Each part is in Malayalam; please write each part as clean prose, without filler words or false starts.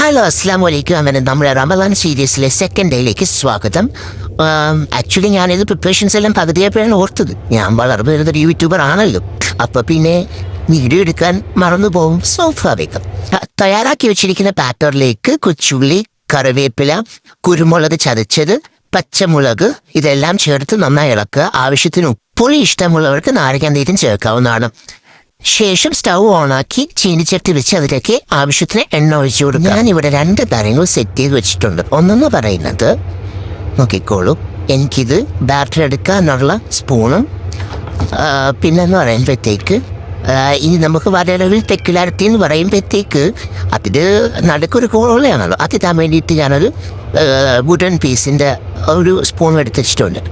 ഹലോ അസ്സാം വലൈക്കും. അങ്ങനെ നമ്മുടെ റമദാൻ സീരീസിലെ സെക്കൻഡ് ഡേയിലേക്ക് സ്വാഗതം. ആക്ച്വലി ഞാനിത് പ്രിപ്പറേഷൻസ് എല്ലാം പകുതിയപ്പോഴാണ് ഓർത്തത്. ഞാൻ വളരെ വരുന്നൊരു യൂട്യൂബർ ആണല്ലോ, അപ്പോൾ പിന്നെ വീഡിയോ എടുക്കാൻ മറന്നുപോകും, സ്വാഭാവികം. തയ്യാറാക്കി വെച്ചിരിക്കുന്ന പാറ്ററിലേക്ക് കൊച്ചുള്ളി, കറിവേപ്പില, കുരുമുളക് ചതച്ചത്, പച്ചമുളക് ഇതെല്ലാം ചേർത്ത് നന്നായി ഇളക്കുക. ആവശ്യത്തിന് ഉപ്പുളി ഇഷ്ടമുള്ളവർക്ക് നാരങ്ങാനീരും ചേർക്കാവുന്നതാണ്. ശേഷം സ്റ്റൗ ഓണാക്കി ചീനിച്ചട്ടി വെച്ച് അതിലേക്ക് ആവശ്യത്തിന് എണ്ണ ഒഴിച്ചു കൊടുക്കുക. ഞാനിവിടെ 2 കാര്യങ്ങൾ സെറ്റ് ചെയ്ത് വെച്ചിട്ടുണ്ട്. ഒന്നെന്ന് പറയുന്നത് നോക്കിക്കോളൂ, എനിക്കിത് ബാറ്റർ എടുക്കാനുള്ള സ്പൂണും പിന്നെന്ന് പറയുമ്പോഴത്തേക്ക് ഇനി നമുക്ക് വരളവിൽ തെക്കിലാരത്തി എന്ന് പറയുമ്പോഴത്തേക്ക് അതിൽ നടുക്കൊരു കോളയാണല്ലോ, അത് ഇതാൻ വേണ്ടിയിട്ട് ഞാനൊരു വുഡൻ പീസിൻ്റെ ഒരു സ്പൂൺ എടുത്ത് വെച്ചിട്ടുണ്ട്.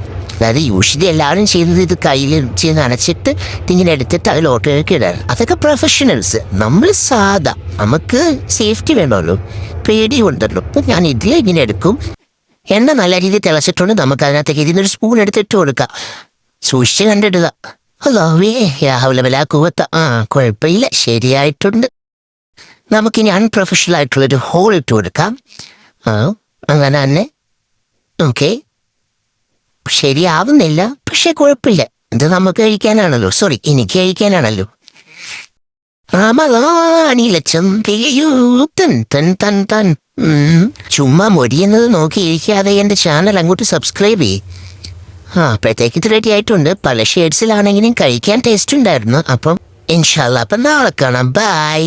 അതായത് യൂഷ്വലി എല്ലാവരും ചെയ്യുന്നത് ഇത് കയ്യിൽ ചെയ്ത് നനച്ചിട്ട് ഇങ്ങനെ എടുത്തിട്ട് അതിൽ ഓട്ടോയൊക്കെ ഇടാറ്. അതൊക്കെ പ്രൊഫഷണൽസ്. നമ്മൾ സാധാ, നമുക്ക് സേഫ്റ്റി വേണമല്ലോ, പേടി ഉണ്ടല്ലോ. അപ്പം ഞാൻ ഇതിൽ ഇങ്ങനെ എടുക്കും. എണ്ണ നല്ല രീതിയിൽ തിളച്ചിട്ടുണ്ട്. നമുക്ക് അതിനകത്തേക്ക് ഇതിനൊരു സ്പൂൺ എടുത്തിട്ട് കൊടുക്കാം. സൂക്ഷിച്ച് കണ്ടിടുക. അല്ലാവേ രാവിലെ വില കൂവത്ത. കുഴപ്പമില്ല, ശരിയായിട്ടുണ്ട്. നമുക്കിനി അൺപ്രൊഫഷണൽ ആയിട്ടുള്ളൊരു ഹോൾ ഇട്ട് കൊടുക്കാം. അങ്ങനെ തന്നെ. ഓക്കെ, ശരിയാവുന്നില്ല, പക്ഷെ കുഴപ്പമില്ല. ഇത് നമുക്ക് കഴിക്കാനാണല്ലോ, സോറി എനിക്ക് കഴിക്കാനാണല്ലോ. ചുമ്മാ മൊരിയുന്നത് നോക്കിയിരിക്കാതെ എൻ്റെ ചാനൽ അങ്ങോട്ട് സബ്സ്ക്രൈബ് ചെയ്യും. അപ്പോഴത്തേക്ക് ഇത് റെഡി ആയിട്ടുണ്ട്. പല ഷെയ്ഡ്സിലാണെങ്കിലും കഴിക്കാൻ ടേസ്റ്റ് ഉണ്ടായിരുന്നു. അപ്പം ഇൻഷാല്ലാ, അപ്പം നാളെ കാണാം. ബൈ.